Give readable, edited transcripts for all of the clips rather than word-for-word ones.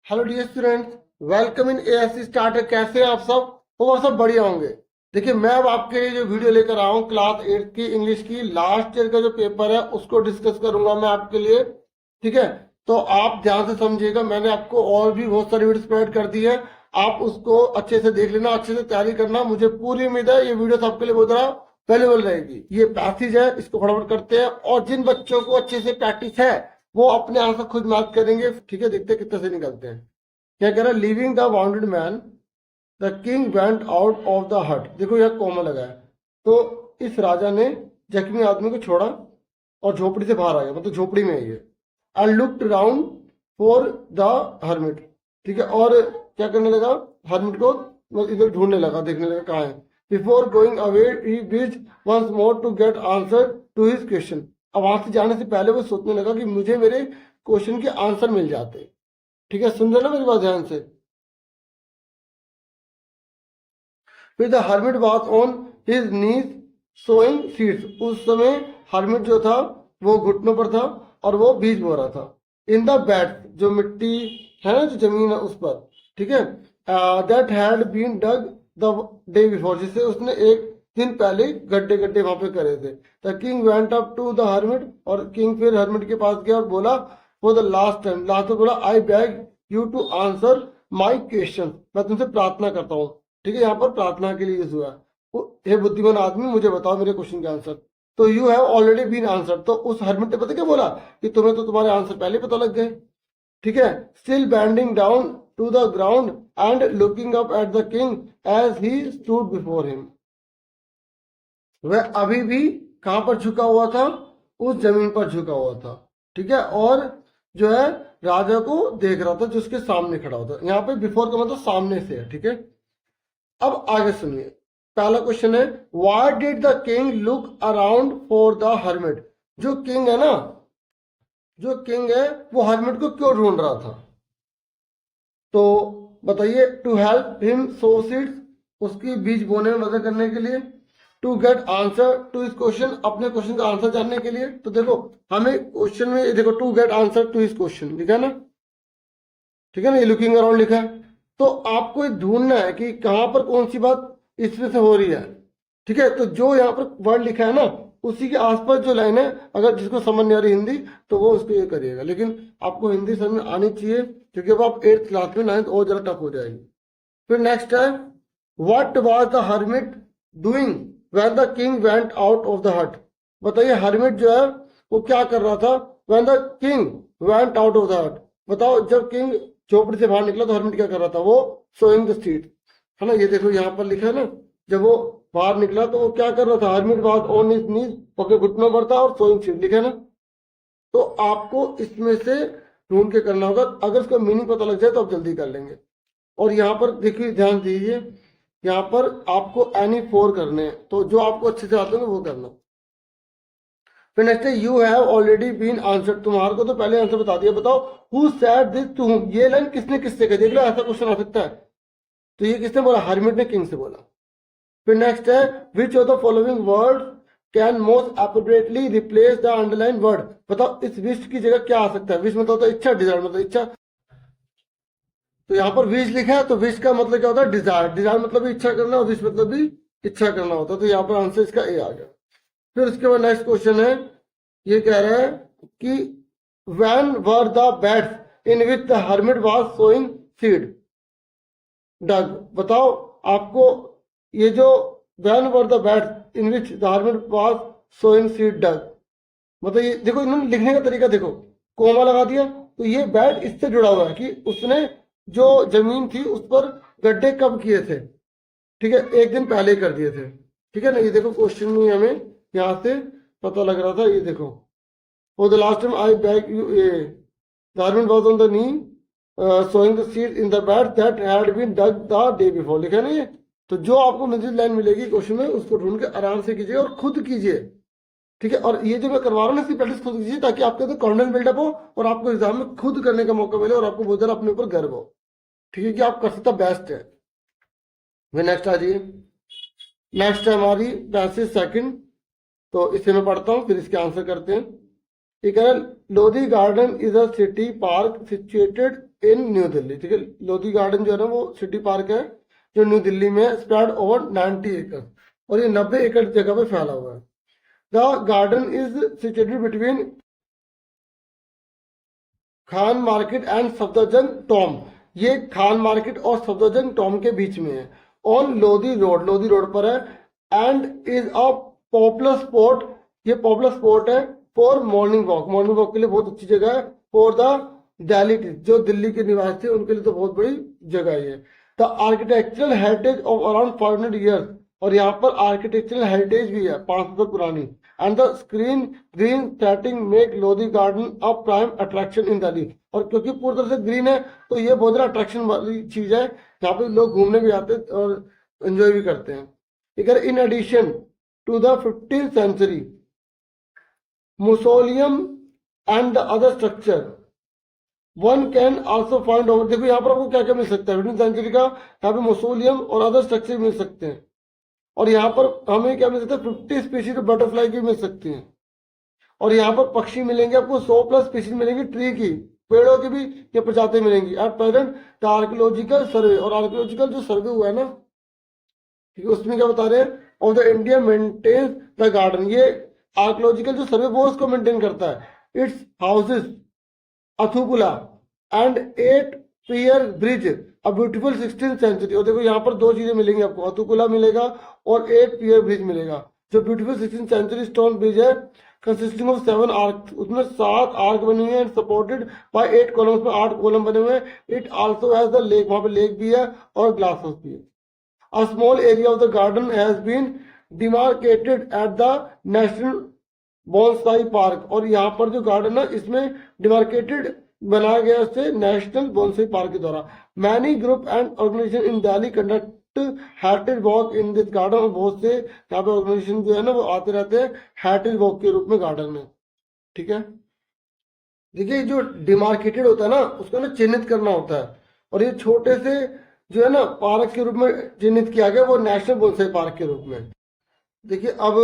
Hello dear students, welcome in ASC starter. कैसे हैं आप सब? वो सब बढ़िया होंगे। देखिए, मैं अब आपके लिए जो वीडियो लेकर आया हूँ क्लास 8 की इंग्लिश की लास्ट ईयर का जो पेपर है उसको डिस्कस करूंगा मैं आपके लिए। ठीक है, तो आप ध्यान से समझिएगा। मैंने आपको और भी बहुत सारी वीडियो प्रोवाइड कर दी है, आप उसको अच्छे से देख लेना, अच्छे से तैयारी करना। मुझे पूरी उम्मीद है ये वीडियो आपके लिए बहुत ज़्यादा वैल्यूबल रहेगी। ये पैसेज है, इसको फटाफट करते हैं। और जिन बच्चों को अच्छे से प्रैक्टिस है वो अपने आंसर खुद मैच करेंगे। ठीक है, देखते हैं कितने से निकलते हैं। क्या कह रहा है? Living the bounded man, the king went out of the हट। देखो यह कोमा लगा है, तो इस राजा ने जख्मी आदमी को छोड़ा और झोपड़ी से बाहर आ गया, मतलब झोपड़ी में है ये। And looked round for the hermit. ठीक है, और क्या करने लगा? हर्मिट को मतलब इधर ढूंढने लगा, देखने लगा कहाँ है। Before going away he wished once more to get answer to his question. अब वहां से जाने से पहले वो सोचने लगा कि मुझे मेरे क्वेश्चन के आंसर मिल जाते। ठीक है, सुन रहे ना मेरी बात ध्यान से? फिर the hermit was on his knees sowing seeds. उस समय हर्मिट जो था वो घुटनों पर था और वो बीज बो रहा था। इन द बेड, जो मिट्टी है ना, जो जमीन है उस पर। ठीक है, that had been dug the day before, जिसे उसने एक दिन पहले गड्ढे गड्ढे वहां पे करे थे। The king went up to the hermit, और किंग फिर हर्मिट के पास गया और बोला for the last time, last में बोला, I beg you to answer my question. मैं तुमसे प्रार्थना करता हूँ। ठीक है, यहाँ पर प्रार्थना के लिए यूज हुआ है। हे बुद्धिमान आदमी, मुझे बताओ मेरे क्वेश्चन के आंसर। तो you have already been answer. तो उस हरमिट ने पता क्या बोला कि तुम्हें तो तुम्हारे आंसर पहले पता लग गए। ठीक है, still bending down to the ground and looking up at the king as he stood before him. वह अभी भी कहां पर झुका हुआ था? उस जमीन पर झुका हुआ था। ठीक है, और जो है राजा को देख रहा था जो उसके सामने खड़ा होता। यहाँ पे बिफोर का मतलब सामने से है। ठीक है, अब आगे सुनिए। पहला क्वेश्चन है, why did the king look around for the hermit. जो किंग है ना, जो किंग है वो हर्मिट को क्यों ढूंढ रहा था? तो बताइए। To help him sow seeds, उसकी बीज बोने में मदद करने के लिए। To get answer to his question, अपने क्वेश्चन का आंसर जानने के लिए। तो देखो हमें क्वेश्चन में देखो to get answer to his question लिखा है ना। ठीक है ना, ये लुकिंग अराउंड लिखा है। तो आपको ये ढूंढना है कि कहां पर कौन सी बात इसमें से हो रही है। ठीक है, तो जो यहाँ पर वर्ड लिखा है ना उसी के आसपास जो लाइन है, अगर जिसको समझ नहीं आ रही हिंदी तो वो उसको ये करिएगा। लेकिन आपको हिंदी समझ में आनी चाहिए, क्योंकि अब आप 8th क्लास में, 9th और जरा टफ हो जाएगी। फिर नेक्स्ट है, what was the hermit doing when the king went out of the हट। बताइए हर्मिट जो है वो क्या कर रहा था? When the king went out of the हट। बताओ, जब किंग झोपड़ी से बाहर निकला तो हर्मिट क्या कर रहा था? वो सोइंग द सीड, है ना। ये देखो यहाँ पर लिखा है ना, जब वो बाहर निकला तो वो क्या कर रहा था? हर्मिट वाज ऑन हिज नीज, अपने घुटनों पर था, और सोइंग सीड लिखा है ना। तो आपको इसमें से ढूंढ के करना होगा। अगर इसका मीनिंग पता लग जाए तो आप जल्दी कर लेंगे। और यहाँ पर देखिए, ध्यान दीजिए, यहाँ पर आपको एनी फोर करने हैं, तो जो आपको अच्छे से आते हैं वो करना। फिर नेक्स्ट है, you have already been answer. तुम्हारे को तो पहले आंसर बता दिया। बताओ who said this to whom. ये लाइन किसने किससे कही? देख लो, ऐसा क्वेश्चन आ सकता है। तो ये किसने बोला? हर्मिट ने किंग से बोला। फिर नेक्स्ट है, which of the following word can most appropriately replace the underline word. बताओ इस विश की जगह क्या आ सकता है? विश मतलब होता है इच्छा, डिजायर मतलब इच्छा। तो यहाँ पर विश लिखा है, तो विश का मतलब क्या होता है? डिजायर। डिजायर मतलब भी इच्छा करना, और विश मतलब भी इच्छा करना होता है। तो यहाँ पर आंसर इसका ए आ गया। फिर उसके बाद नेक्स्ट क्वेश्चन है, ये कह रहा है कि when were the beds in which the hermit was sowing seed dug. बताओ आपको ये जो when were the beds in which the hermit was sowing seed dug, मतलब ये देखो इन्होंने लिखने का तरीका देखो, कोमा लगा दिया। तो ये बेड इससे जुड़ा हुआ है कि उसने जो जमीन थी उस पर गड्ढे कब किए थे। ठीक है, एक दिन पहले कर दिए थे। ठीक है ना, ये देखो क्वेश्चन में हमें यहाँ से पता लग रहा था। ये देखो, for the last time I beg you a, the hermit was on the knee sowing the seed in the bed that had been dug the day before. लिखा है ना ये। तो जो आपको नजर लाइन मिलेगी क्वेश्चन में, उसको ढूंढ के आराम से कीजिए और खुद कीजिए। ठीक है, और ये जो मैं करवा रहा हूँ ना, इसकी प्रैक्टिस खुद कीजिए, ताकि आपके अंदर कॉन्फिडेंस बिल्डअप हो और आपको एग्जाम में खुद करने का मौका मिले और आपको बहुत ज्यादा अपने ऊपर गर्व हो। ठीक है, कि आप कर सकते बेस्ट है। वे नेक्स्ट आ जाइए। नेक्स्ट है हमारी पैसेज सेकंड। तो इसे मैं पढ़ता हूँ, फिर इसके आंसर करते हैं। ये कह रहा है Lodhi garden is a city park situated in new Delhi. ठीक है, लोधी गार्डन जो है ना वो सिटी पार्क है जो न्यू दिल्ली में स्प्रेड ओवर 90 एकड़, और ये 90 एकड़ जगह पे फैला हुआ है। The garden is situated between Khan market and Safdarjung Tom. ये खान मार्केट और सफदरजंग टॉम के बीच में है। ऑन लोधी रोड पर है। And is a popular spot, ये पॉपुलर स्पॉट है फॉर मॉर्निंग वॉक के लिए बहुत अच्छी जगह है। फॉर द दिल्ली, जो दिल्ली के निवासी थे उनके लिए तो बहुत बड़ी जगह है ये। The architectural heritage of around 500 years, और यहाँ पर आर्किटेक्चरल हेरिटेज भी है 500 साल पुरानी। And the green setting make Lodhi garden a prime attraction in Delhi, और क्योंकि पूरी तरह से ग्रीन है तो ये बहुत ज़्यादा अट्रैक्शन वाली चीज है, यहाँ पे लोग घूमने भी आते हैं और एंजॉय भी करते हैं। इधर in addition to the 15th century mausoleum and the other structure one can also find over। देखो यहाँ पर आपको क्या क्या मिल सकता है 15th सेंचुरी का, यहाँ पे मोसोलियम और अदर स्ट्रक्चर मिल सकते हैं। और यहाँ पर हमें क्या मिल सकता है 50 स्पीशीज बटरफ्लाई की मिल सकती हैं। और यहाँ पर पक्षी मिलेंगे आपको 100+ स्पीशीज मिलेंगी, ट्री की, पेड़ों की भी ये प्रजाति मिलेंगी। एट प्रेजेंट द आर्कियोलॉजिकल सर्वे, और आर्कियोलॉजिकल जो सर्वे हुआ है ना, ठीक है, उसमें क्या बता रहे हैं, of the India maintains the garden. ये आर्कियोलॉजिकल जो सर्वे वो उसको मेंटेन करता है। It's houses Athpula and 8 pier bridge a beautiful 16th century. और देखो यहाँ पर दो चीजें मिलेंगी आपको, अथुकुला मिलेगा और 8 पियर ब्रिज मिलेगा। जो beautiful 16th century stone bridge है कंसिस्टिंग ऑफ 7 आर्क, उसमें 7 आर्क बने हुए हैं, सपोर्टेड बाय 8 कॉलम्स में 8 कॉलम बने हुए हैं। It also has the lake, वहां पे लेक भी है और ग्लास हाउस भी है। A small area of the garden has been demarcated at the National Bonsai Park, और यहाँ पर जो गार्डन है इसमें डिमार्केटेड बनाया गया उससे नेशनल बॉन्साई पार्क के द्वारा। Many group and organization in Delhi conduct heritage walk in this garden, और बहुत से यहाँ पे ऑर्गेनाइजेशन जो है ना वो आते रहते हैं हेरिटेज वॉक के रूप में गार्डन में। ठीक है, देखिए जो डिमार्केटेड होता है ना उसको ना चिन्हित करना होता है, और ये छोटे से जो है ना पार्क के रूप में चिन्हित किया गया वो नेशनल बोनसाई पार्क के रूप में। देखिए अब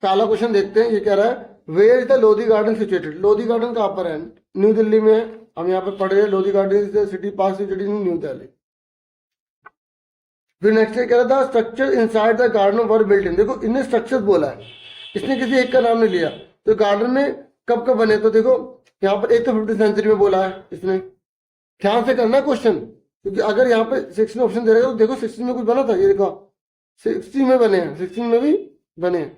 पहला क्वेश्चन देखते हैं, ये कह रहा है where is the Lodhi garden situated. Lodhi garden कहाँ पर है, न्यू दिल्ली में है। हम यहाँ पे पढ़ रहे हैं Lodhi garden is the city park situated in new Delhi. फिर नेक्स्ट कह रहा था structure inside the garden were built in. देखो इन्हें स्ट्रक्चर बोला है, इसने किसी एक का नाम नहीं लिया। तो गार्डन में कब कब बने, तो देखो यहाँ पर एक तो 15th सेंचुरी में बोला है इसने। ध्यान से करना क्वेश्चन, क्योंकि अगर यहाँ पे 16 ऑप्शन दे रहे हो तो देखो 16 में कुछ बना था, ये देखो 16 में बने हैं, 16 में भी बने हैं,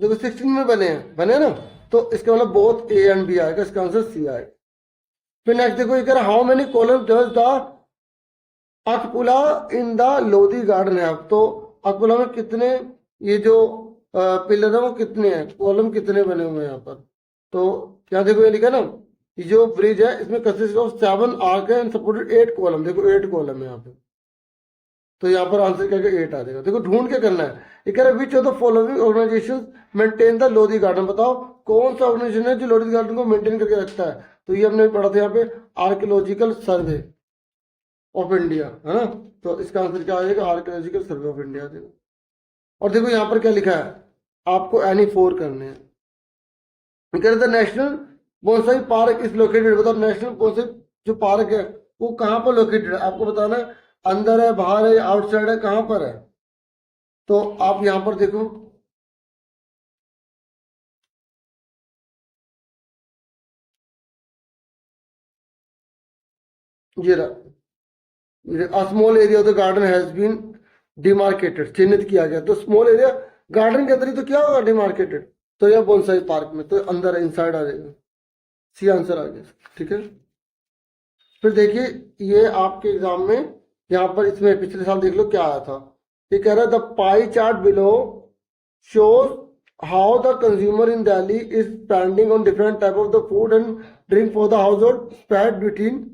देखो 16 में बने हैं ना, तो इसका मतलब बोथ ए एंड बी आएगा, इसका आंसर सी आएगा। फिर नेक्स्ट देखो ये कह रहा how many columns does the Athpula in the Lodhi garden है। तो अकपुला में कितने ये जो पिलर है वो कितने हैं, कॉलम कितने बने हुए हैं यहाँ पर। तो यहाँ देखो ये लिखा ना, ये जो ब्रिज है इसमें consist of 7 arc and supported 8 column. देखो 8 कॉलम है यहाँ पे, तो यहाँ पर आंसर क्या 8 आ जाएगा। देखो ढूंढ के करना है। ये कह रहा है which of the following organization maintain the Lodhi garden. बताओ कौन सा ऑर्गेनाइजेशन है जो लोधी गार्डन को मेंटेन करके रखता है। तो ये हमने पढ़ा था यहाँ पे आर्कियोलॉजिकल सर्वे ऑफ इंडिया, है ना। तो इसका आंसर क्या आ जाएगा, आर्कियोलॉजिकल सर्वे ऑफ इंडिया आ जाएगा। और देखो यहाँ पर क्या लिखा है, आपको एनी 4 करने हैं। The national bonsai park is located. बताओ नेशनल बोनसाई जो पार्क है वो कहाँ पर लोकेटेड है, आपको बताना है। अंदर है, बाहर है, आउटसाइड है, कहाँ पर है। तो आप यहाँ पर देखो ये रहा, small area of the garden has been demarcated, चिन्हित किया गया। तो स्मॉल एरिया गार्डन के अंदर ही तो क्या होगा डिमार्केटेड, तो यह बोनसाई पार्क में, तो अंदर इनसाइड आ जाएगा, सी आंसर आ गया। ठीक है, फिर देखिए ये आपके एग्जाम में यहाँ पर इसमें पिछले साल देख लो क्या आया था। ये कह रहा है the pie chart below shows how the consumer in Delhi is spending on different type of the food and drink for the house hold spread between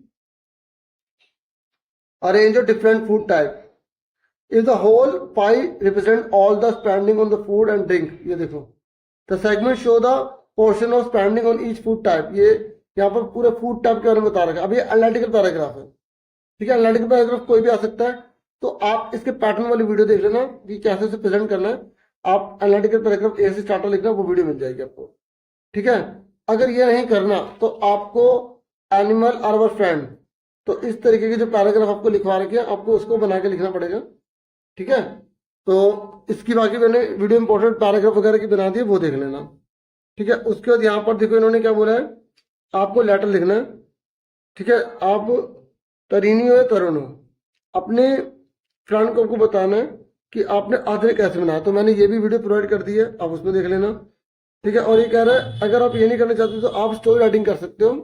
a range of different food type. If the whole pie represent all the spending on the food and drink, ये देखो the segment show the portion of spending on each food type। ये यहाँ पर पूरे food type के बारे में बता रखा है। अभी एनालिटिकल पैराग्राफ है, ठीक है, एनालिटिकल पैराग्राफ कोई भी आ सकता है। तो आप इसके पैटर्न वाली वीडियो देख लेना कि कैसे से प्रेजेंट करना है। आप एनालिटिकल पैराग्राफ ए से स्टार्टर लिखना, वो वीडियो मिल जाएगी आपको। ठीक है। अगर ये नहीं करना तो आपको एनिमल आर अवर फ्रेंड, तो इस तरीके के जो पैराग्राफ आपको लिखवा रखे हैं आपको उसको बना के लिखना पड़ेगा। ठीक है, तो इसकी बाकी मैंने वीडियो इंपॉर्टेंट पैराग्राफ वगैरह की बना दी है, वो देख लेना। ठीक है, उसके बाद यहाँ पर देखो इन्होंने क्या बोला है, आपको लेटर लिखना है। ठीक है, आप तरीनी हो या तरुण हो, अपने फ्रेंड को आपको बताना है कि आपने आधुनिक कैसे बनाया। तो मैंने ये भी वीडियो प्रोवाइड कर दी है, आप उसमें देख लेना। ठीक है, और ये कह रहा है अगर आप ये नहीं करना चाहते तो आप स्टोरी राइटिंग कर सकते हो।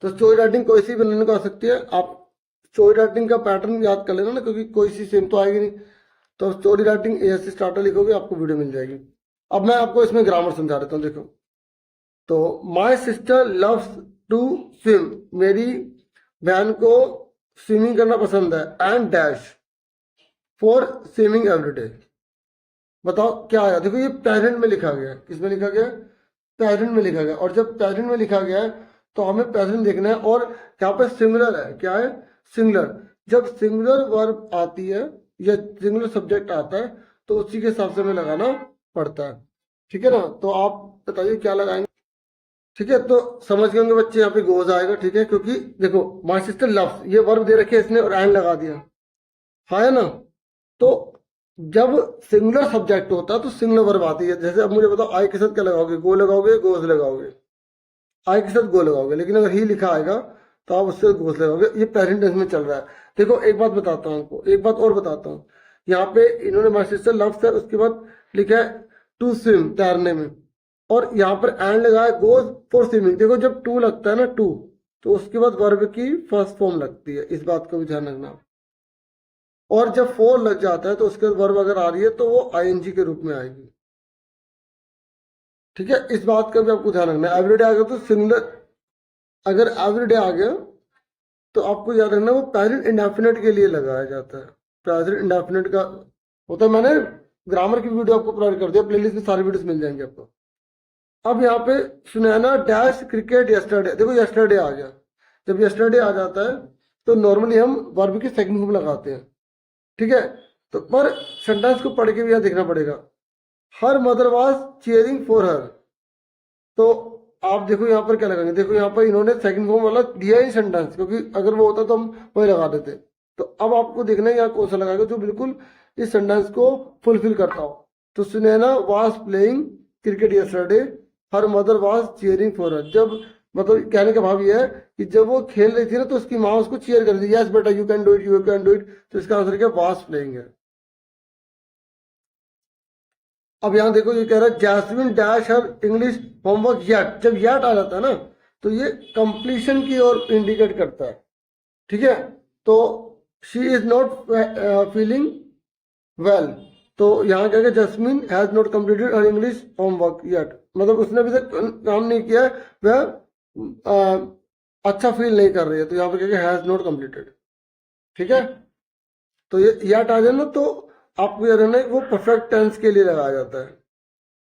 तो स्टोरी राइटिंग कोई सी बनाने को आ सकती है, आप स्टोरी राइटिंग का पैटर्न याद कर लेना ना, क्योंकि कोई सी सेम तो आएगी नहीं। तो स्टोरी राइटिंग एएससी स्टार्टर लिखोगे आपको वीडियो मिल जाएगी। अब मैं आपको इसमें ग्रामर समझा देता हूँ, देखो। तो my sister loves to swim, मेरी बहन को स्विमिंग करना पसंद है, and dash for swimming everyday. बताओ क्या आया, देखो ये पेरेंट में लिखा गया है, किसमें लिखा गया है, पेरेंट में लिखा गया। और जब पेरेंट में लिखा गया है तो हमें पेरेंट देखना है, और यहाँ पे सिंगुलर है, क्या है, सिंगुलर। जब सिंगुलर वर्ब आती है या सिंगुलर सब्जेक्ट आता है तो उसी के हिसाब से हमें लगाना पड़ता है। ठीक है ना, तो आप बताइए क्या लगाएंगे। ठीक है, तो समझ गए होंगे बच्चे, यहाँ पे गोज आएगा। ठीक है, क्योंकि देखो माई सिस्टर लव्स, ये वर्ब दे रखे इसने और एंड लगा दिया, हाँ है ना। तो जब सिंगुलर सब्जेक्ट होता है तो सिंगुलर वर्ब आती है। जैसे अब मुझे बताओ आई के साथ क्या लगाओगे, गो लगाओगे, गोज लगाओगे, आई के साथ गो लगाओगे। लेकिन अगर ही लिखा आएगा तो आप उससे गोज लगाओगे। ये पेरेंट टेंस में चल रहा है। देखो एक बात बताता हूँ आपको, एक बात और बताता हूँ। यहाँ पे इन्होंने माई सिस्टर लव्स है, उसके बाद लिखा है टू स्विम, तैरने में, और यहाँ पर एंड लगा है गोज फॉर स्विमिंग। देखो जब टू लगता है ना, टू, तो उसके बाद वर्ब की फर्स्ट फॉर्म लगती है, इस बात को भी ध्यान रखना। और जब फोर लग जाता है तो उसके बाद वर्ब अगर आ रही है तो वो आईएनजी के रूप में आएगी। ठीक है, इस बात का भी आपको ध्यान रखना है। एवरीडे आ गया तो सिंगुलर, अगर एवरीडे आ गया तो आपको याद रखना वो प्रेजेंट इंडेफिनिट के लिए लगाया जाता है। प्रेजेंट इंडेफिनिट का होता है, मैंने ग्रामर की वीडियो आपको प्रोवाइड कर दिया, प्लेलिस्ट में सारी वीडियोस मिल जाएंगे आपको। अब यहाँ पे सुनैना डैश क्रिकेट यस्टरडे, देखो यस्टरडे आ गया। जब यस्टरडे आ जाता है तो नॉर्मली हम वर्ब की सेकंड फॉर्म लगाते हैं। ठीक है, तो पर सेंटेंस को पढ़ के भी यहाँ देखना पड़ेगा। Her mother was cheering for her, तो आप देखो यहाँ पर क्या लगाएंगे। देखो यहाँ पर इन्होंने सेकंड फॉर्म वाला दिया ही सेंटेंस, क्योंकि अगर वो होता तो हम वही लगा देते। तो अब आपको देखना है यहाँ कौन सा लगाएगा जो बिल्कुल इस सेंटेंस को फुलफिल करता हो। तो Sunaina was playing cricket yesterday, her mother was cheering for her. जब मतलब कहने का भाव ये है कि जब वो खेल रही थी ना तो उसकी माँ उसको चीयर कर रही थी, यस बेटा you can do it, you can do it. तो इसका आंसर क्या, वाज प्लेइंग है। अब यहाँ देखो ये कह रहा है Jasmine dash her English homework yet. जब येट आ जाता है ना तो ये कंप्लीशन की ओर इंडिकेट करता है। ठीक है, तो she is not feeling well, तो यहाँ क्या, Jasmine has not completed her English homework yet, मतलब उसने अभी तक काम नहीं किया है, वह अच्छा फील नहीं कर रही है। तो यहाँ पे क्या, हैज नॉट कंप्लीटेड। ठीक है, तो ये येट आ जाए ना तो आपको याद रखना है वो परफेक्ट टेंस के लिए लगाया जाता है।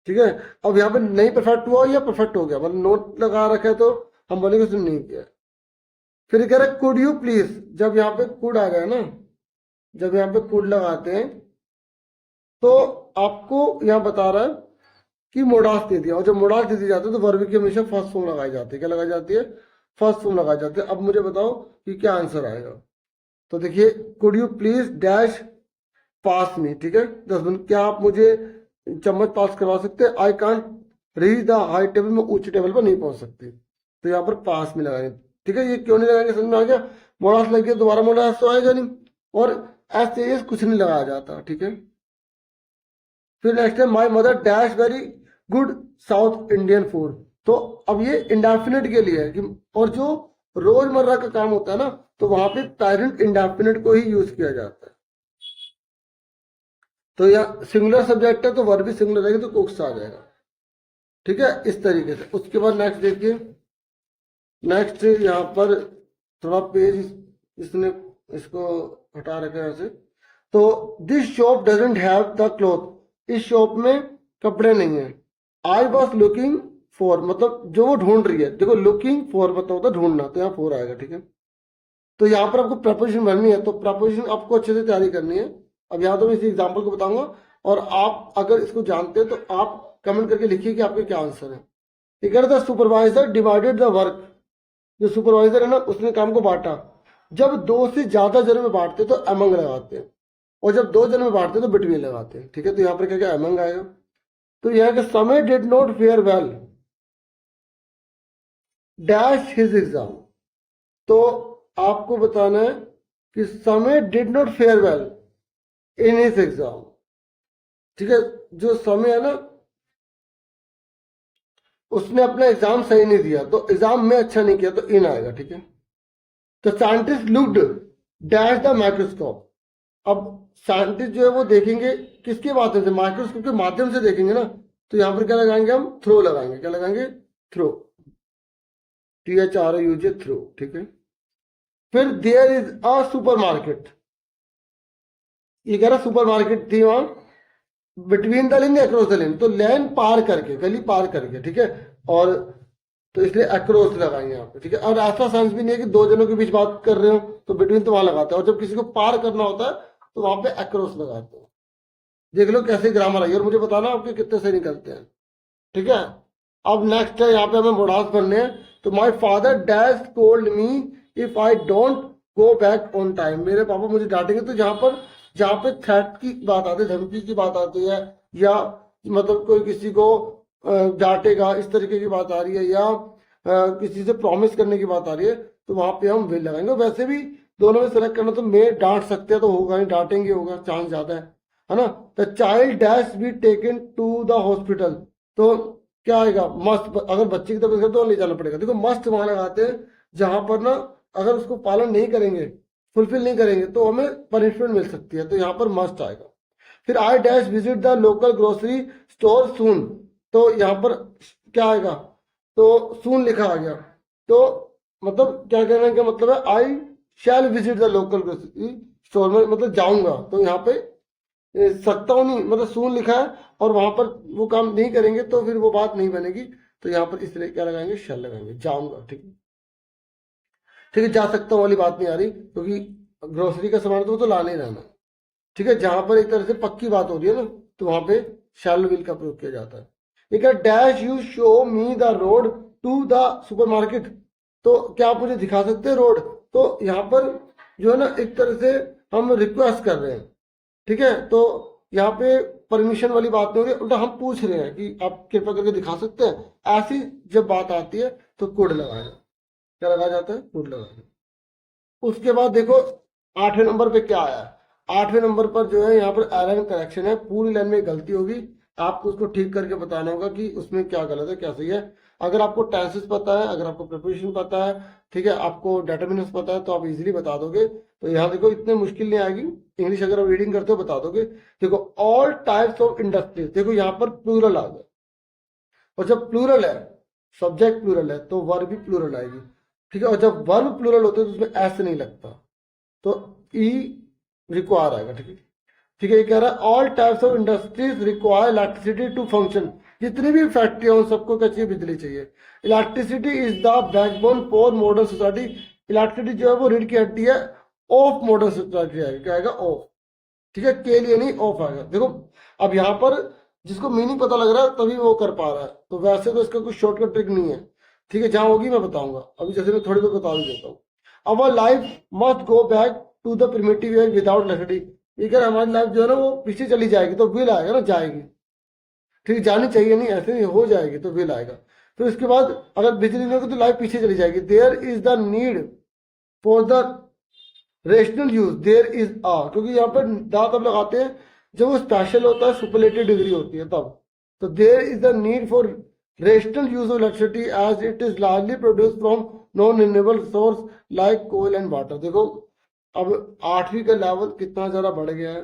ठीक है, अब यहाँ पे नहीं परफेक्ट हुआ या परफेक्ट हो गया, मतलब नोट लगा रखा है तो हम बोलेंगे उसने नहीं किया। फिर कह रहा है कुड यू प्लीज, जब यहाँ पे कुड आ गया ना, जब यहाँ पे कुड लगाते हैं तो आपको यहाँ बता रहा है कि मोडास दे दिया, और जब मोडास दे दिया जाता है तो वर्ब की हमेशा फर्स्ट फॉर्म लगाई जाती है। क्या लगाई जाती है, फर्स्ट फॉर्म लगाई जाती है। अब मुझे बताओ कि क्या आंसर आएगा। तो देखिए कुड यू प्लीज डैश पास में, ठीक है 10 मिनट, क्या आप मुझे चम्मच पास करवा सकते हैं। I can't reach the high table, में ऊंचे टेबल पर नहीं पहुंच सकती। तो यहाँ पर पास में लगाएंगे। ठीक है, ये क्यों नहीं लगाएंगे समझ में आ गया। मोडास लग गया, दोबारा मोडास तो आएगा नहीं, और ऐसे कुछ नहीं लगाया जाता। ठीक है, फिर नेक्स्ट है my mother dash very good south Indian food. तो अब ये इंडेफिनिट के लिए है कि, और जो रोजमर्रा का काम होता है ना तो वहां पे पेरेंट इंडेफिनिट को ही यूज किया जाता है। तो यहाँ सिंगुलर सब्जेक्ट है तो वर्ब भी सिंगुलर रहेगा तो कुक्स आ जाएगा। ठीक है, इस तरीके से। उसके बाद नेक्स्ट देखिए, नेक्स्ट यहाँ पर थोड़ा पेज इसने इसको हटा रखा है यहाँ से। तो this shop doesn't have the cloth, इस शॉप में कपड़े नहीं है। आई वॉज लुकिंग फॉर, मतलब जो वो ढूंढ रही है। देखो लुकिंग फॉर मतलब होता है ढूंढना, तो यहाँ फोर आएगा। ठीक है, तो यहाँ पर आपको प्रपोजिशन बननी है, तो प्रपोजिशन आपको अच्छे से तैयारी करनी है। अब यहाँ तो मैं इसी एग्जाम्पल को बताऊंगा, और आप अगर इसको जानते हैं तो आप कमेंट करके लिखिए कि आपके क्या आंसर है। ये कह रहा था सुपरवाइजर डिवाइडेड द वर्क, जो सुपरवाइजर है ना उसने काम को बांटा। जब दो से ज्यादा जनों में बांटते तो अमंग लगाते हैं, और जब दो जनों में बांटते तो बिटवीन लगाते हैं। ठीक है, तो यहाँ पर क्या क्या अमंग आएगा। तो यहाँ के समय did not fair well dash his exam, तो आपको बताना है कि समय did not fair well in his exam. ठीक है, जो समय है ना उसने अपना एग्जाम सही नहीं दिया, तो एग्जाम में अच्छा नहीं किया, तो इन आएगा। ठीक है, तो scientist looked dash the microscope. अब साइंटिस्ट जो है वो देखेंगे किसके माध्यम से, माइक्रोस्कोप के माध्यम से देखेंगे ना, तो यहां पर क्या लगाएंगे हम, थ्रो लगाएंगे। क्या लगाएंगे, थ्रो, THROUJ, थ्रो। ठीक है, फिर देयर इज अ सुपरमार्केट, ये कह रहा सुपरमार्केट थी वहां between the lane across the lane, तो लेन पार करके, गली पार करके। ठीक है, और तो इसलिए अक्रॉस लगाएंगे यहाँ पे। ठीक है, और ऐसा सेंस भी नहीं है कि दो जनों के बीच बात कर रहे हो तो बिटवीन तो वहां लगाते हैं, और जब किसी को पार करना होता है तो वहां पे अक्रॉस लगाते हैं। देख लो कैसे ग्रामर आई, और मुझे बताना आपके कितने सही निकलते हैं। ठीक है, अब नेक्स्ट है यहाँ पे हमें मोडास बनने हैं। तो my father dash told me if I don't go back on time, मेरे पापा मुझे डांटेंगे। तो जहाँ पे थ्रेट की बात आती है, धमकी की बात आती है, या मतलब कोई किसी को डांटेगा इस तरीके की बात आ रही है, या किसी से प्रॉमिस करने की बात आ रही है, तो वहां पे हम विल लगाएंगे। वैसे भी दोनों में सेलेक्ट करना, तो मैं डांट सकते हैं तो होगा नहीं, डांटेंगे होगा, चांस ज्यादा है ना। The child dash be taken to the hospital, तो क्या आएगा, मस्ट। अगर बच्चे की तबीयत तो ले जाना पड़ेगा। देखो मस्ट वहां लगाते हैं जहां पर ना अगर उसको पालन नहीं करेंगे, फुलफिल नहीं करेंगे, तो हमें पनिशमेंट मिल सकती है, तो यहाँ पर मस्ट आएगा। फिर I dash visit the local grocery store soon, तो यहाँ पर क्या आएगा, तो सून लिखा आ गया, तो मतलब क्या कहने का मतलब है, I shall visit the local grocery store में, मतलब जाऊंगा, तो यहाँ पे सकता हूँ नहीं, मतलब सून लिखा है और वहां पर वो काम नहीं करेंगे तो फिर वो बात नहीं बनेगी, तो यहाँ पर इसलिए क्या लगाएंगे, शैल लगाएंगे, जाऊंगा। ठीक है, ठीक है, जा सकता हूँ वाली बात नहीं आ रही, क्योंकि ग्रोसरी का सामान तो वो तो लाने ही रहना। ठीक है, जहां पर एक तरह से पक्की बात हो रही है ना, तो वहां पे शैल विल का प्रयोग किया जाता है। एक है dash you show me the road to the supermarket, तो क्या आप मुझे दिखा सकते हैं रोड, तो यहाँ पर जो है ना एक तरह से हम रिक्वेस्ट कर रहे हैं। ठीक है, तो यहाँ पे परमिशन वाली बात नहीं हो रही, उल्टा हम पूछ रहे हैं कि आप कृपया करके दिखा सकते हैं। ऐसी जब बात आती है तो कुड लगाया, क्या लगाया जाता है, कुड लगाया। उसके बाद देखो 8वें नंबर पे क्या आया है। 8वें नंबर पर जो है यहाँ पर एरर करेक्शन है, पूरी लाइन में गलती होगी, आपको उसको ठीक करके बताना होगा कि उसमें क्या गलत है क्या सही है। अगर आपको टेंसेस पता है, अगर आपको प्रिपरेशन पता है, ठीक है, आपको डेटर्मिनेंट्स पता है, तो आप इजीली बता दोगे। तो यहाँ देखो इतने मुश्किल नहीं आएगी, इंग्लिश अगर आप रीडिंग करते हो बता दोगे। देखो ऑल टाइप्स ऑफ इंडस्ट्रीज, देखो यहाँ पर प्लूरल आ गया, और जब प्लूरल है, सब्जेक्ट प्लूरल है, तो वर्ब भी प्लूरल आएगी। ठीक है, और जब वर्ब प्लूरल होते हैं तो उसमें एस नहीं लगता, तो ई रिक्वायर आएगा। ठीक है, ठीक है, ये कह रहा है all types of industries require electricity to function, जितनी भी फैक्ट्री हो सबको क्या चाहिए, बिजली चाहिए। Electricity is the backbone for modern society, electricity जो है वो रीढ़ की हड्डी है ऑफ मॉडर्न सोसाइटी आएगा, क्या आएगा, ऑफ। ठीक है, के लिए नहीं, ऑफ आएगा। देखो अब यहाँ पर जिसको मीनिंग पता लग रहा है तभी वो कर पा रहा है, तो वैसे तो इसका कुछ शॉर्टकट ट्रिक नहीं है। ठीक है, जहां होगी मैं बताऊंगा, अभी जैसे मैं थोड़ी देर बता भी देता हूँ। Our life must go back to the primitive age without electricity, ये कह हमारी लाइफ जो है ना वो पीछे चली जाएगी, तो विल आएगा ना, जाएगी। ठीक है, जानी चाहिए नहीं, ऐसे नहीं, हो जाएगी तो विल आएगा। फिर उसके बाद अगर बिजली नहीं होगी तो लाइफ पीछे चली जाएगी। There is the need for the rational use, there is ah, क्योंकि यहाँ पर दा तब लगाते हैं जब वो स्पेशल होता है, सुपरलेटिव डिग्री होती है तब। तो there is the need for rational use of electricity as it is largely produce from non renewable source like coal and water. देखो अब 8वीं का लेवल कितना ज्यादा बढ़ गया है,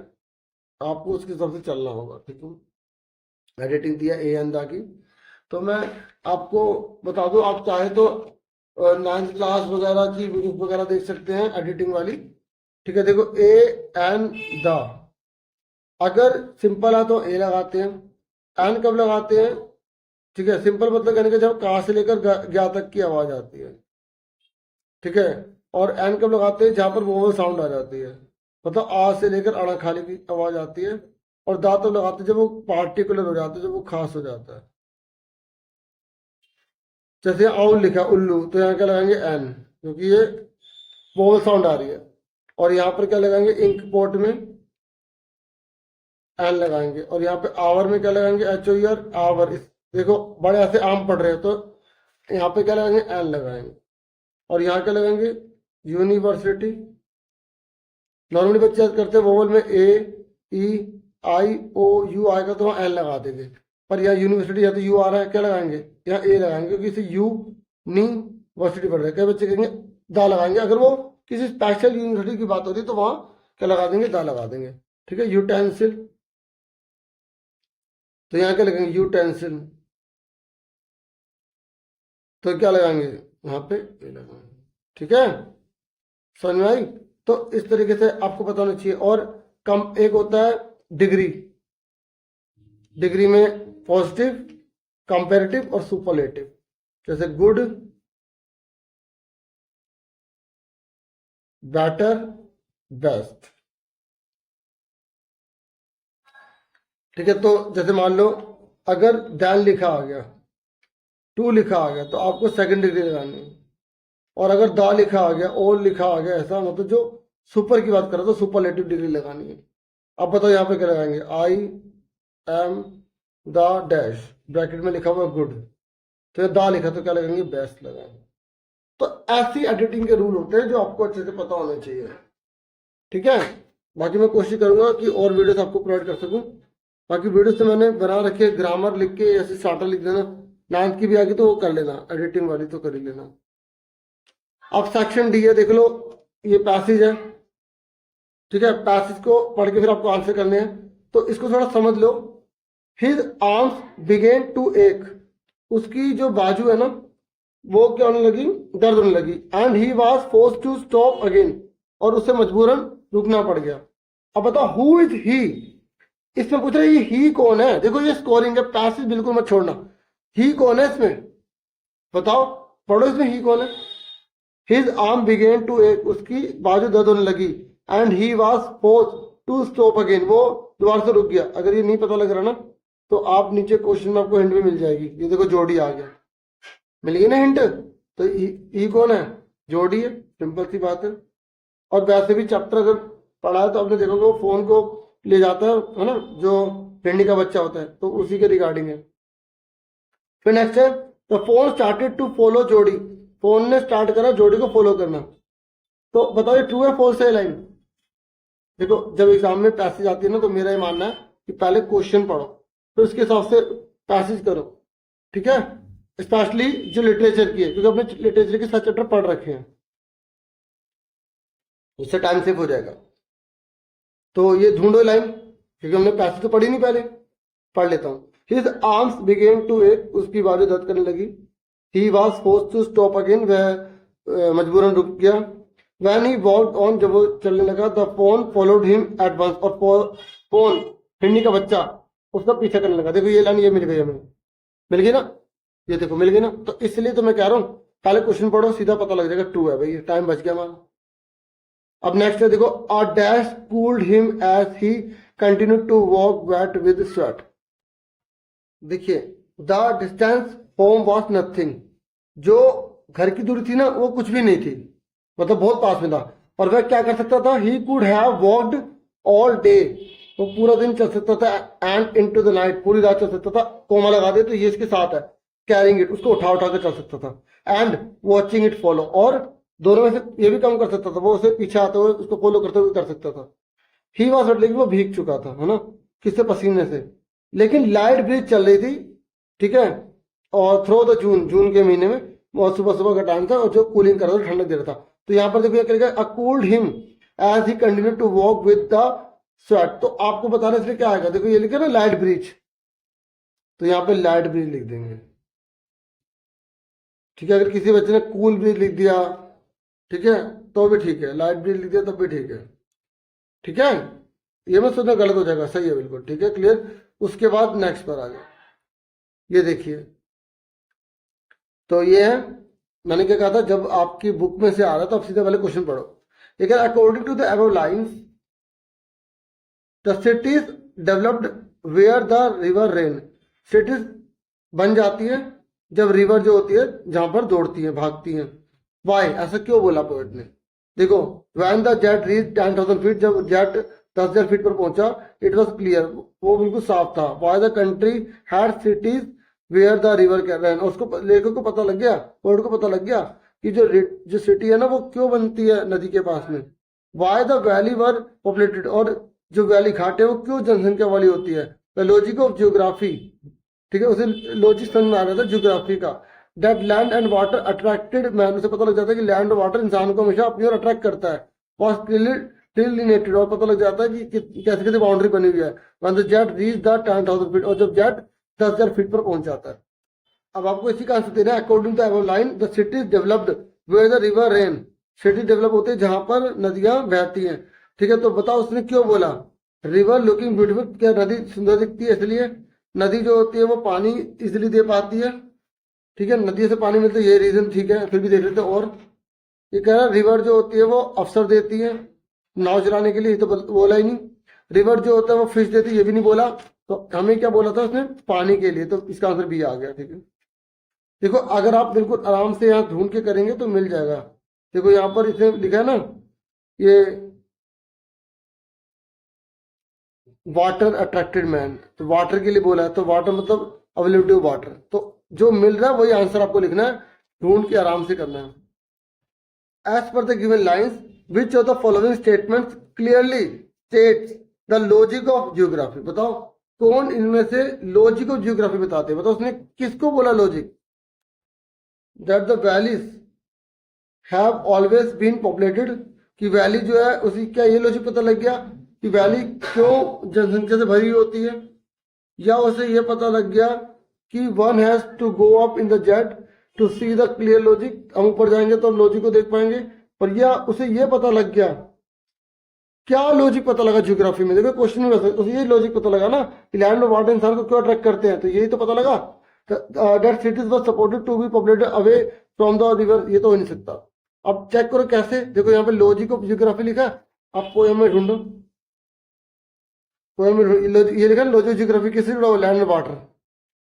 आपको उसके हिसाब से चलना होगा। ठीक है, एडिटिंग दिया ए अंदा की, तो मैं आपको बता दूं, आप चाहे तो 9th क्लास वगैरह की वीडियो वगैरह देख सकते हैं एडिटिंग वाली। ठीक है, देखो ए एन द, अगर सिंपल है तो ए लगाते हैं, एन कब लगाते हैं, ठीक है, सिंपल मतलब कहने का जब कहा से लेकर ज्ञा तक की आवाज आती है। ठीक है, और एन कब लगाते हैं, जहां पर वोवल साउंड आ जाती है, मतलब आ से लेकर अड़ा खाली की आवाज आती है। और दा तो लगाते जब वो पार्टिकुलर हो जाता है, जब वो खास हो जाता है। जैसे आउल लिखा उल्लू, तो यहाँ क्या लगाएंगे एन, क्योंकि ये वोवल साउंड आ रही है। और यहाँ पर क्या लगाएंगे, इंक पोर्ट में एन लगाएंगे। और यहाँ पे आवर में क्या लगाएंगे, एच ओ आर, आवर। देखो बड़े ऐसे आम पढ़ रहे हैं, तो यहाँ पे क्या लगाएंगे, एन लगाएंगे। और यहाँ क्या लगाएंगे, यूनिवर्सिटी। नॉर्मली बच्चे याद करते हैं वोवल में ए ई आई ओ यू आएगा तो वहाँ एन लगा देंगे, पर यहाँ यूनिवर्सिटी या तो यू आ रहा है, क्या लगाएंगे, यहाँ ए लगाएंगे, क्योंकि इसे यू नी वर्सिटी पढ़ रहे हैं। कई बच्चे कहेंगे दा लगाएंगे। अगर वो किसी स्पेशल यूनिवर्सिटी की बात होती है तो वहाँ क्या लगा देंगे, दा लगा देंगे। ठीक है, यूटेंसिल, तो यहाँ क्या लगाएंगे, यूटेंसिल। तो क्या लगाएंगे, यहाँ पे ए लगाएंगे। ठीक है, समझ में आई। तो इस तरीके से आपको पता होना चाहिए। और कम एक होता है डिग्री, डिग्री में पॉजिटिव, कंपैरेटिव और सुपरलेटिव। जैसे गुड, बेटर, बेस्ट। ठीक है, तो जैसे मान लो अगर डैन लिखा आ गया, टू लिखा आ गया, तो आपको सेकंड डिग्री लगानी है। और अगर दा लिखा आ गया, और लिखा आ गया, ऐसा मतलब जो सुपर की बात कर रहा, तो सुपरलेटिव डिग्री लगानी है। अब बताओ यहाँ पे क्या लगाएंगे, I am the dash, bracket में लिखा हुआ गुड, तो ये दा लिखा तो क्या लगाएंगे, बेस्ट लगाएंगे। तो ऐसी एडिटिंग के रूल होते हैं जो आपको अच्छे से पता होने चाहिए। ठीक है, बाकी मैं कोशिश करूंगा कि और वीडियोस आपको प्रोवाइड कर सकूं। बाकी वीडियोस तो मैंने बना रखे, ग्रामर लिख के ऐसे स्टार्टर लिख देना, 9th की भी आगे तो वो कर लेना, एडिटिंग वाली तो कर ही लेना। अब सेक्शन डी है, देख लो, ये पैसेज है। ठीक है, पैसेज को पढ़ के फिर आपको आंसर करने हैं, तो इसको थोड़ा समझ लो। हिज आर्म्स बिगेन टू एक, उसकी जो बाजू है ना वो क्या होने लगी, दर्द होने लगी। And he was force to stop again, और उसे मजबूरन रुकना पड़ गया। अब बताओ हु इज ही, इसमें पूछ रहे ही कौन है। देखो ये स्कोरिंग है, पैसेज बिल्कुल मत छोड़ना। ही कौन है इसमें, बताओ, पढ़ो इसमें ही कौन है। हिज आर्म बिगेन टू एक, उसकी बाजू दर्द होने लगी। And he was force to stop again, वो दोबारा से रुक गया। अगर ये नहीं पता लग रहा ना, तो आप नीचे क्वेश्चन में आपको हिंट भी मिल जाएगी। ये देखो जोड़ी आ गया, मिल गई ना हिंट। तो ई कौन है, जोड़ी है, सिंपल सी बात है। और वैसे भी चैप्टर अगर पढ़ा है तो आपने देखोगे वो फोन को ले जाता है ना, जो भिंडी का बच्चा होता है, तो उसी के रिगार्डिंग है। फिर नेक्स्ट है, the fawn started to follow Jody, fawn ने स्टार्ट करा जोड़ी को फॉलो करना। तो बताओ ये ट्रू है फॉल्स है लाइन। देखो जब एग्जाम में पैसेज आती है ना, तो मेरा ये मानना है कि पहले क्वेश्चन पढ़ो, फिर उसके हिसाब से पैसेज करो। ठीक है, स्पेशली जो लिटरेचर की है, क्योंकि अपने लिटरेचर के 7 चैप्टर पढ़ रखे हैं, उससे टाइम सेव हो जाएगा। तो ये ढूंढो लाइन, क्योंकि हमने पैसेज तो पढ़ी नहीं, पहले पढ़ लेता हूँ। हिज आर्म्स बिगेन टू एक, उसकी बाजू दर्द करने लगी। He was force to stop again, वह मजबूरन रुक गया। वैन ही वॉकड ऑन, जब वो चलने लगा, the fawn followed him at once, और फोन हिंडी का बच्चा उसका पीछा करने लगा। देखो ये लाइन ये मिल गई हमें, मिल गई ना, ये देखो मिल गई ना। तो इसलिए तो मैं कह रहा हूँ पहले क्वेश्चन पढ़ो, सीधा पता लग जाएगा ट्रू है भाई, टाइम बच गया हमारा। अब नेक्स्ट है, देखो, a dash cooled him as he continued to walk wet with sweat. देखिए, the distance home was nothing, जो घर की दूरी थी ना वो कुछ भी नहीं थी, मतलब बहुत पास में था। और वह क्या कर सकता था, he could have walked all day, वो पूरा दिन चल सकता था। And into the night, पूरी रात चल सकता था। कोमा लगा दे तो ये इसके साथ है, कैरिंग इट, उसको उठा उठा कर चल सकता था। एंड वॉचिंग इट फॉलो, और दोनों में से ये भी काम कर सकता था, वो उसे पीछे आते हुए उसको फॉलो करते हुए कर सकता था। ही वॉज, लेकिन वो भीग चुका था, है ना, किससे, पसीने से। लेकिन लाइट ब्रीज चल रही थी, ठीक है, और थ्रो द जून, जून के महीने में, और सुबह सुबह का टाइम था, और जो कूलिंग कर रहा था, ठंडक दे रहा था। तो यहाँ पर देखो क्या करेगा, a cooled him as he continued to walk with the sweat. तो आपको बताना इसलिए क्या आएगा, देखो ये लिखा ना लाइट ब्रीज, तो यहाँ पे लाइट ब्रीज लिख देंगे। ठीक है, अगर किसी बच्चे ने कूल ब्रीज लिख दिया, ठीक है, तो भी ठीक है, लाइट ब्रीज लिख दिया तब भी ठीक है। ठीक है, ये मत सोचना गलत हो जाएगा, सही है बिल्कुल, ठीक है, क्लियर। उसके बाद नेक्स्ट पर आ गया, ये देखिए, तो ये है, मैंने क्या कहा था, जब आपकी बुक में से आ रहा था, आप सीधा पहले क्वेश्चन पढ़ो। लेकिन according to the above lines, the cities developed where the river ran, cities बन जाती है जब रिवर जो होती है जहां पर दौड़ती है, भागती है। वाई, ऐसा क्यों बोला पोएट ने? देखो, when the jet reach 10,000 feet, जब जेट 10,000 फीट पर पहुंचा, इट वॉज क्लियर, वो बिल्कुल साफ था। Why the country had cities where the river run, उसको लेखक को पता लग गया, पोएट को पता लग गया कि जो सिटी है ना वो क्यों बनती है नदी के पास में। Why the valley were populated, और जो वैली घाट है वो क्यों जनसंख्या वाली होती है। द लॉजिक ऑफ जियोग्राफी, ठीक है, उसे लॉजिक समझ में आ रहा था जियोग्राफी का। That land and water attracted man, उसे पता लग जाता है कि लैंड और वाटर इंसान को हमेशा अपनी ओर अट्रैक्ट करता है। वॉज डिलिनेटेड, और पता लग जाता है कि कैसे कैसे बाउंड्री बनी हुई है। When the jet reach the 10,000 feet, और जब जेट 10,000 फीट पर पहुंच जाता है। अब आपको इसी का आंसर देना है। According to above line, the city is developed where the river ran, city develop होती है जहां पर नदियां बहती हैं। ठीक है, तो बताओ उसने क्यों बोला रिवर लुकिंग ब्यूटीफुल, क्या नदी सुंदर दिखती है इसलिए? नदी जो होती है वो पानी इजिली दे पाती है, ठीक है, नदी से पानी मिलता है, ये रीजन ठीक है, फिर भी देख लेते हैं। और ये कह रहा है रिवर जो होती है वो अवसर देती है नाव चलाने के लिए, ये तो बोला ही नहीं। रिवर जो होता है वो फिश देती है, ये भी नहीं बोला। तो हमें क्या बोला था उसने? पानी के लिए, तो इसका आंसर बी आ गया। ठीक है, देखो अगर आप बिल्कुल आराम से यहाँ ढूंढ के करेंगे तो मिल जाएगा। देखो यहाँ पर इसने लिखा है ना, ये वाटर अट्रैक्टेड मैन, तो वाटर के लिए बोला है, तो वाटर मतलब अवेलेबिलिटी ऑफ वाटर, तो जो मिल रहा है वही आंसर आपको लिखना है, ढूंढ के आराम से करना है। As per the given lines, which of the following statements clearly states the logic of geography, बताओ कौन इनमें से लॉजिक ऑफ जियोग्राफी बताते हैं। बताओ उसने किसको बोला logic? That the valleys have always been populated, कि वैली जो है उसी, क्या ये लॉजिक पता लग गया कि वैली क्यों जनसंख्या से भरी होती है? या उसे ये पता लग गया कि one has to go up in the jet to see the clear logic, हम ऊपर जाएंगे तो हम लॉजिक को देख पाएंगे। पर या उसे ये पता लग गया, क्या लॉजिक पता लगा जियोग्राफी में? देखो क्वेश्चन में वैसे उसे ये लॉजिक पता लगा ना कि लैंड और वाटर इंसान को क्यों अट्रैक्ट करते हैं, तो यही तो पता लगा। That cities was supposed to be populated away from the river, ये तो हो नहीं सकता। अब चेक करो कैसे, देखो यहाँ पे लॉजिक ऑफ जियोग्राफी लिखा, आप पोएम में ढूंढो, पोएम में ये लिखा लॉजिक ऑफ जियोग्राफी किससे जुड़ा हुआ? लैंड और वाटर,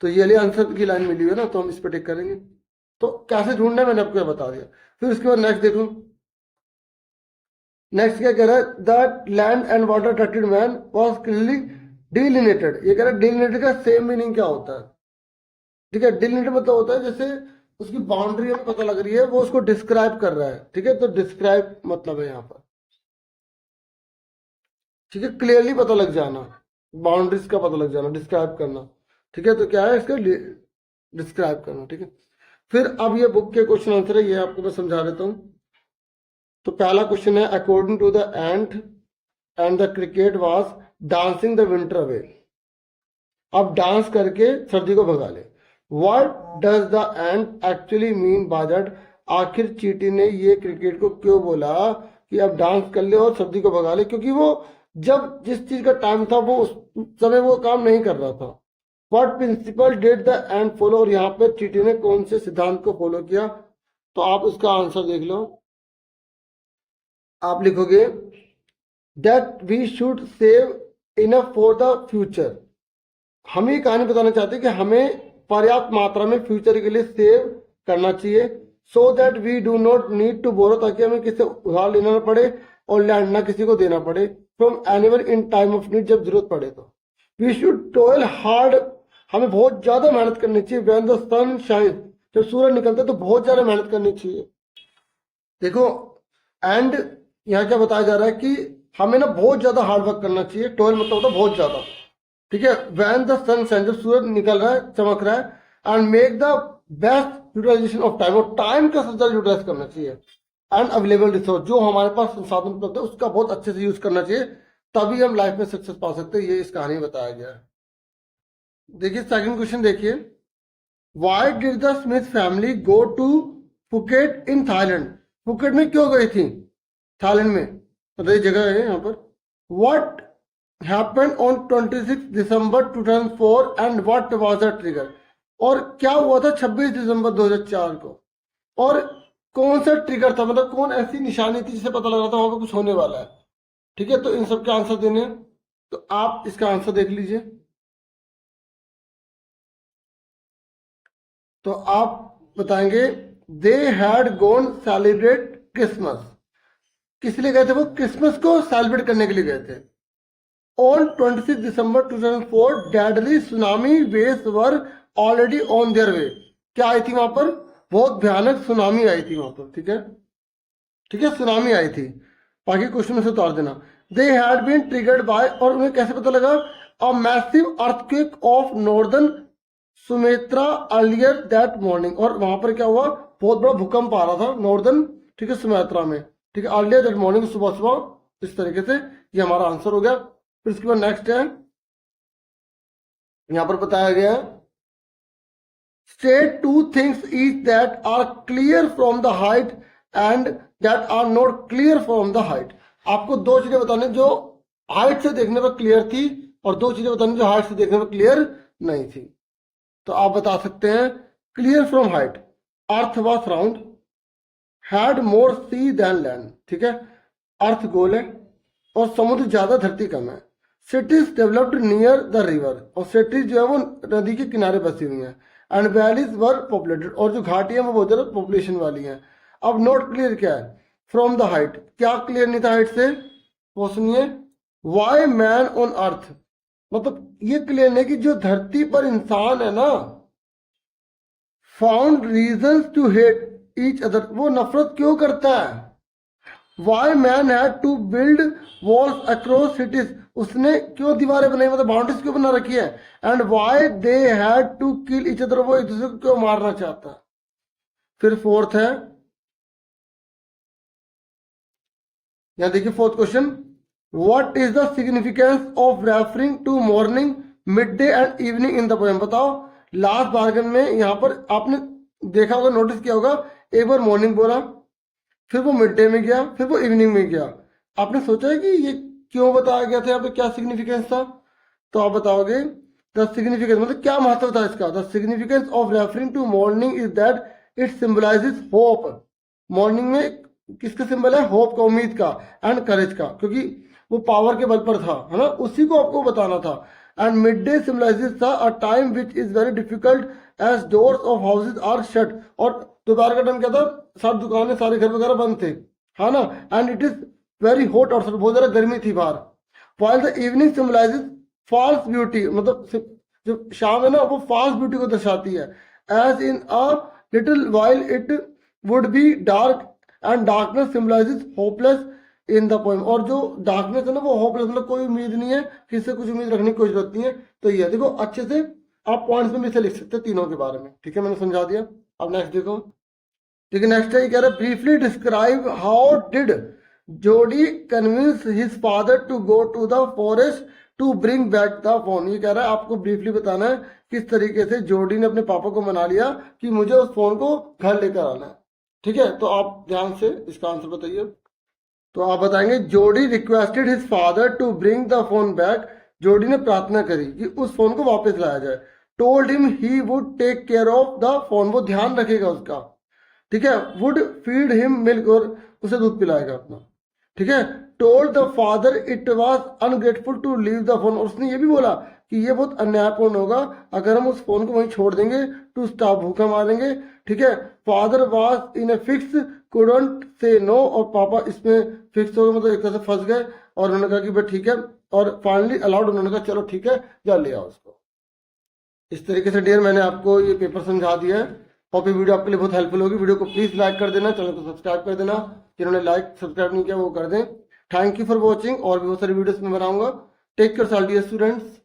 तो ये वाली आंसर की लाइन मिली हुई है ना, तो हम इस पर टिक करेंगे। तो कैसे ढूंढना है मैंने आपको बता दिया। फिर उसके बाद नेक्स्ट देखो, नेक्स्ट क्या कह रहा है? That land and water attracted man was clearly delineated, ये कह रहा है डिलिनेटेड का सेम मीनिंग क्या होता है? ठीक है, डिलिनेटेड मतलब होता है जैसे उसकी बाउंड्री हमें पता लग रही है, वो उसको डिस्क्राइब कर रहा है। ठीक है, तो डिस्क्राइब मतलब है यहाँ पर, ठीक है, क्लियरली पता लग जाना, बाउंड्रीज का पता लग जाना, डिस्क्राइब करना। ठीक है, तो क्या है इसका? डिस्क्राइब करना। ठीक है, फिर अब ये बुक के क्वेश्चन आंसर है, ये आपको मैं समझा देता हूँ। तो पहला क्वेश्चन है, according to the ant and the cricket was dancing the winter away, अब डांस करके सर्दी को भगा ले। What does the ant actually mean by that, आखिर चींटी ने ये क्रिकेट को क्यों बोला कि अब डांस कर ले और सर्दी को भगा ले? क्योंकि वो जब जिस चीज का टाइम था वो उस समय वो काम नहीं कर रहा था। What principle did the ant follow, और यहाँ पे चींटी ने कौन से सिद्धांत को फॉलो किया? तो आप उसका आंसर देख लो, आप लिखोगे that we should save enough for the future, हम ये कहानी बताना चाहते हैं कि हमें पर्याप्त मात्रा में फ्यूचर के लिए सेव करना चाहिए। So that we do not need to borrow, ताकि हमें किसी से उधार लेना ना पड़े और लैंड ना किसी को देना पड़े। From anyone in time of need, जब जरूरत पड़े तो। वी शुड टॉयल हार्ड, हमें बहुत ज्यादा मेहनत करनी चाहिए। व्हेन द सन शाइन, जब सूरज निकलता है तो बहुत ज्यादा मेहनत करनी चाहिए। देखो एंड यहाँ क्या बताया जा रहा है कि हमें ना बहुत ज्यादा हार्ड वर्क करना चाहिए। टॉयल मतलब होता है बहुत ज्यादा। ठीक है, व्हेन द सन शाइन, जब सूरज निकल रहा है, चमक रहा है। And make the best utilization of time, और टाइम का सबसे ज्यादा यूटिलाइज करना चाहिए। एंड अवेलेबल रिसोर्स, जो हमारे पास संसाधन उपलब्ध है उसका बहुत अच्छे से यूज करना चाहिए, तभी हम लाइफ में सक्सेस पा सकते हैं। ये इस कहानी में बताया गया है। देखिए सेकंड क्वेश्चन देखिए, why did the Smith family go to Phuket in Thailand, Phuket में क्यों गई थी? थाईलैंड में, मतलब ये जगह है यहाँ पर। What happened on 26 December 2004 and what was the trigger, और क्या हुआ था 26 दिसंबर 2004 को, और कौन सा ट्रिगर था, मतलब कौन ऐसी निशानी थी जिससे पता लग रहा था वहां पर कुछ होने वाला है। ठीक है, तो इन सब के आंसर देने हैं। तो आप इसका आंसर देख लीजिए। तो आप बताएंगे they had gone celebrate Christmas. किस लिए गए थे वो? क्रिसमस को सेलिब्रेट करने के लिए गए थे। On 26 December 2004 deadly tsunami waves were already on their way. क्या आई थी वहां पर? बहुत भयानक सुनामी आई थी वहां पर। ठीक है, ठीक है, सुनामी आई थी। बाकी क्वेश्चन में से उतार देना। They had been triggered by, और उन्हें कैसे पता लगा? A massive earthquake of northern Sumatra earlier that morning. और वहां पर क्या हुआ? बहुत बड़ा भूकंप आ रहा था नॉर्दर्न, ठीक है, सुमेत्रा में। ठीक है, अर्लियर दैट मॉर्निंग, सुबह सुबह। इस तरीके से ये हमारा आंसर हो गया। फिर उसके बाद नेक्स्ट है, यहां पर बताया गया है state two things is that are clear from the height and that are not clear from the height. आपको दो चीजें बताने जो हाइट से देखने पर क्लियर थी, और दो चीजें बतानी जो हाइट से देखने पर क्लियर नहीं थी। तो आप बता सकते हैं clear from height, earth was round, had more sea than land. ठीक है, अर्थ गोल है और समुद्र ज्यादा, धरती कम है। Cities developed near the river, और सिटीज जो है वो नदी के किनारे बसी हुई हैं। एंड वैलीज वर पॉपुलेटेड, और जो घाटियां वो बहुत ज्यादा पॉपुलेशन वाली हैं। अब नॉट क्लियर क्या है? फ्रॉम द हाइट, क्या क्लियर नहीं था हाइट से? वो सुनिए, वाई मैन ऑन अर्थ, मतलब ये क्लियर नहीं कि जो धरती पर इंसान है ना, found reasons to hate each other, वो नफरत क्यों करता है? Why man had to build walls across cities, उसने क्यों दीवारें बनाई, मतलब बाउंड्रीज क्यों बना रखी है? And why they had to kill each other, वो एक दूसरे को क्यों मारना चाहता है? फिर फोर्थ है, यहां देखिए fourth question, what is the significance of referring to morning, mid day and evening in the poem? बताओ। लास्ट बार्गन में यहां पर आपने देखा होगा, नोटिस किया होगा, एक बार मॉर्निंग बोला, फिर वो मिड डे में गया, फिर वो इवनिंग में गया। आपने सोचा है कि ये क्यों बताया गया था, यहाँ पे क्या सिग्निफिकेंस था? तो आप बताओगे द सिग्निफिकेंस, मतलब क्या महत्व था इसका? The significance of referring to morning is that it symbolizes hope. Morning में किसका सिंबल है? होप का, उम्मीद का, एंड करेज का, क्योंकि वो पावर के बल पर था, है ना, उसी को आपको बताना था। एंड मिड डे सिंबलाइजेस था a time which is very difficult as doors of houses are shut, और दोपहर का टाइम क्या था? सारी दुकानें, सारे घर वगैरह बंद थे, है ना। And it is very hot और बहुत ज्यादा गर्मी थी बाहर। while the evening symbolizes false beauty, मतलब जो शाम है ना वो फॉल्स ब्यूटी को दर्शाती है। As in a little while it would be dark and darkness symbolizes hopeless in the poem, और जो डार्कनेस है ना वो होपलेस, मतलब कोई उम्मीद नहीं है, किसी से कुछ उम्मीद रखने की कोई जरूरत नहीं है। तो ये देखो अच्छे से आप पॉइंट्स में भी से लिख सकते हैं तीनों के बारे में। ठीक है, मैंने समझा दिया। अब नेक्स्ट देखो, ठीक है, नेक्स्ट है, ये कह रहा है briefly describe how did Jody convince his father to go to the forest to bring back the fawn. ये कह रहा है आपको ब्रीफली बताना है किस तरीके से जोडी ने अपने पापा को मना लिया कि मुझे उस फोन को घर लेकर आना है। ठीक है, तो आप ध्यान से इसका आंसर बताइए। तो आप बताएंगे Jody requested his father to bring the fawn back, Jody ने प्रार्थना करी कि उस फोन को वापस लाया जाए। Told him he would take care of the fawn, वो ध्यान रखेगा उसका। ठीक है, वुड फीड हिम मिल्क, और उसे दूध पिलाएगा अपना। ठीक है, told the father it was ungrateful to leave the phone, और उसने ये भी बोला कि ये बहुत अन्यायपूर्ण होगा अगर हम उस फोन को वहीं छोड़ देंगे, टू स्टॉप, भूखा मारेंगे। ठीक है, father was in a fix, couldn't से नो, और पापा इसमें फिक्स हो गए, मतलब एक तरह से फंस गए, और उन्होंने कहा कि भाई ठीक है, और फाइनली अलाउड, उन्होंने कहा चलो ठीक है जा ले आओ उसको। इस तरीके से डियर मैंने आपको ये पेपर समझा दिया है। होप ये वीडियो आपके लिए बहुत हेल्पफुल होगी। वीडियो को प्लीज लाइक कर देना, चैनल को सब्सक्राइब कर देना, जिन्होंने लाइक सब्सक्राइब नहीं किया वो कर दें। थैंक यू फॉर वॉचिंग, और भी बहुत सारी वीडियोस में बनाऊंगा। Take care dear students.